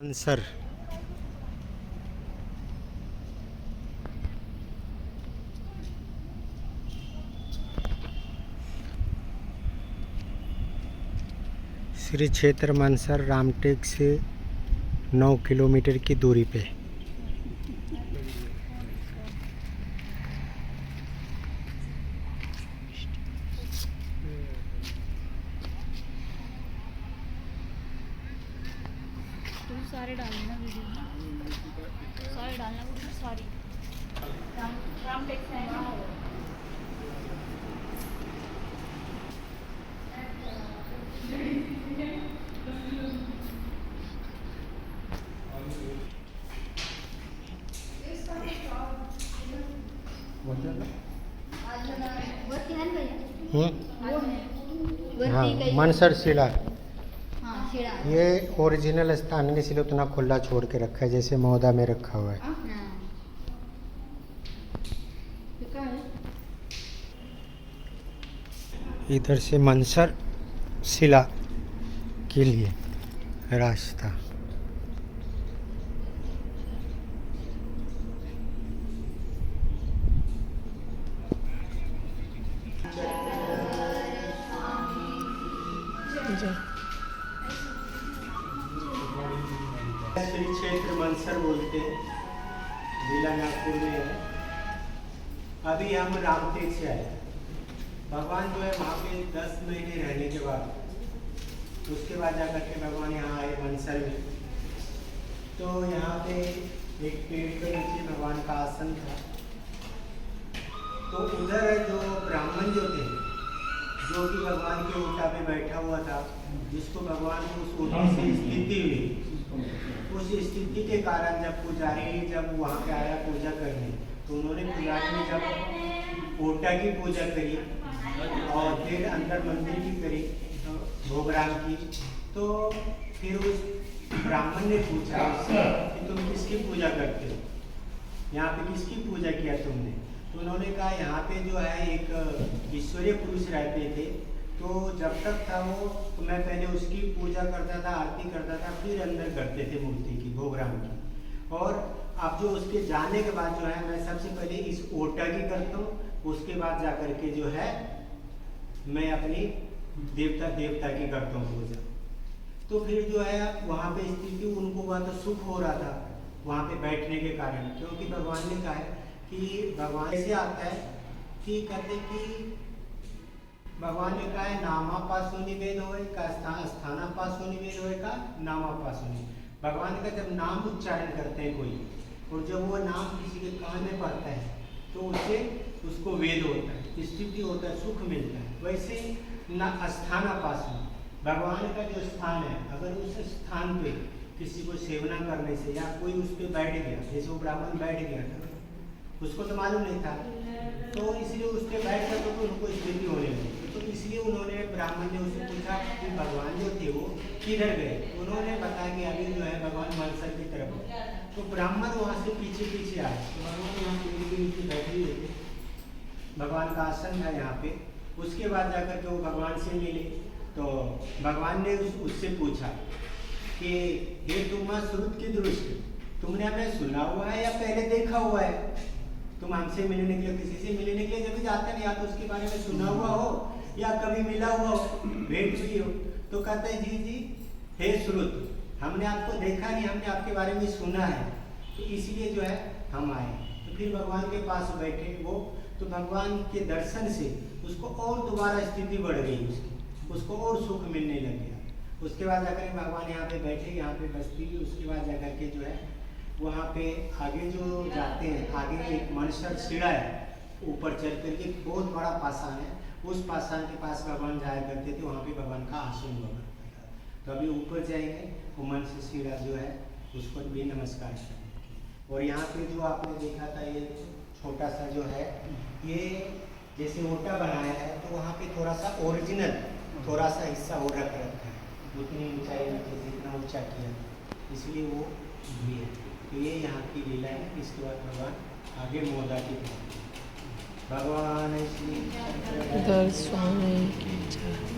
Answer Shri क्षेत्र मानसर रामटेक से 9 kilometre की दूरी पे। सारे डालना वीडियो में, सारे डालना वीडियो सारी रामटेक से है ना। हाँ, मानसर शिला हाँ, शिला ये ओरिजिनल स्थान है, इसलिए उतना खुला छोड़ के रखा है जैसे मौदा में रखा हुआ है। इधर से मानसर शिला के लिए रास्ता। श्री क्षेत्र मानसर बोलते हैं, जिला नागपुर में है। अभी हम रामटेक से आए। भगवान जो है वहाँ पे 10 महीने रहने के बाद, उसके बाद जाकर के भगवान यहाँ आए मानसर में। तो यहाँ पे एक पेड़ के नीचे भगवान का आसन था। तो उधर जो ब्राह्मण जो थे, जो कि भगवान के ऊँटा पे बैठा हुआ था, जिसको भगवान को उस ऊँटे से स्थिति हुई, उस स्थिति के कारण जब पुजारी जब वहाँ पे आया पूजा करने, तो उन्होंने पुजारी ने जब ऊँटा की पूजा करी और फिर अंदर मंदिर की करी भोगराम की, तो फिर उस ब्राह्मण ने पूछा कि तुम किसकी पूजा करते हो, यहाँ पे किसकी पूजा किया तुमने? तो उन्होंने कहा यहाँ पे जो है एक ईश्वरीय पुरुष रहते थे, तो जब तक था वो, तो मैं पहले उसकी पूजा करता था, आरती करता था, फिर अंदर करते थे मूर्ति की, भोगराम की। और अब जो उसके जाने के बाद जो है मैं सबसे पहले इस ओटा की करता हूँ, उसके बाद जा करके जो है मैं अपनी देवता की करता हूँ पूजा। तो फिर जो है वहाँ पे स्थिति उनको हुआ तो सुख हो रहा था वहाँ पे बैठने के कारण, क्योंकि भगवान ने कहा है कि भगवान ऐसे आता है कि कहते कि भगवान ने कहा है नामापासो निवेद होए का स्थानापासो निवेद होए का नामापासो निवेद। भगवान का जब नाम उच्चारण करते हैं कोई, और जब वो नाम किसी के कान में पड़ता है तो उससे उसको वेद होता है, स्थिति होता है, सुख मिलता है। वैसे न स्थानापासो, भगवान का जो स्थान है, अगर उस स्थान पे किसी को सेवना करने से या कोई उस पर बैठ गया, जैसे वो ब्राह्मण बैठ गया था, उसको तो मालूम नहीं था, तो इसलिए उस पर बैठ कर तो उनको स्थिति होने लगी। तो इसलिए उन्होंने ब्राह्मण ने उससे पूछा कि भगवान जो थे वो किधर गए? उन्होंने बताया कि अभी जो है भगवान मानसर की तरफ है। तो ब्राह्मण वहाँ से पीछे पीछे आए, तो भगवान यहाँ पेड़ के नीचे बैठे हुए थे, भगवान का आसन था यहाँ पे। उसके बाद जाकर के वो भगवान से मिले, तो भगवान ने उससे पूछा कि हे तुम श्रुत की दृष्टि, तुमने हमें सुना हुआ है या पहले देखा हुआ है? तुम हमसे मिलने के लिए, किसी से मिलने के लिए जब भी जाते हैं, या तो उसके बारे में सुना हुआ हो या कभी मिला हुआ हो, भेंट हुई हो। तो कहते हैं जी हे श्रुत, हमने आपको देखा नहीं, हमने आपके बारे में सुना है, तो इसलिए जो है हम आए। तो फिर भगवान के पास बैठे वो, तो भगवान के दर्शन से उसको और दोबारा स्थिति बढ़ गई, उसको और सुख मिलने लग गया। उसके बाद जाकर भगवान यहाँ पे बैठे, यहाँ पे बस्ती हुई। उसके बाद जाकर के जो है वहाँ पे आगे जो जाते हैं, आगे एक मानसर शिला है, ऊपर चढ़ करके बहुत बड़ा पाषाण है, उस पाषाण के पास भगवान जाया करते थे, वहाँ पे भगवान का आसन हुआ करता था। तो अभी ऊपर जाएंगे, वो मानसर शिला जो है उसको भी नमस्कार करेंगे। और यहाँ पे जो आपने देखा था ये छोटा सा जो है, ये जैसे ओटा बनाया है, तो वहाँ पे थोड़ा सा ओरिजिनल थोड़ा सा हिस्सा और रख रखा है, उतनी ऊंचाई में जितना ऊंचा किया, इसलिए वो भी है। तो ये यहाँ की लीला है। इसके बाद भगवान आगे मौदा की भगवान श्री स्वामी की जय।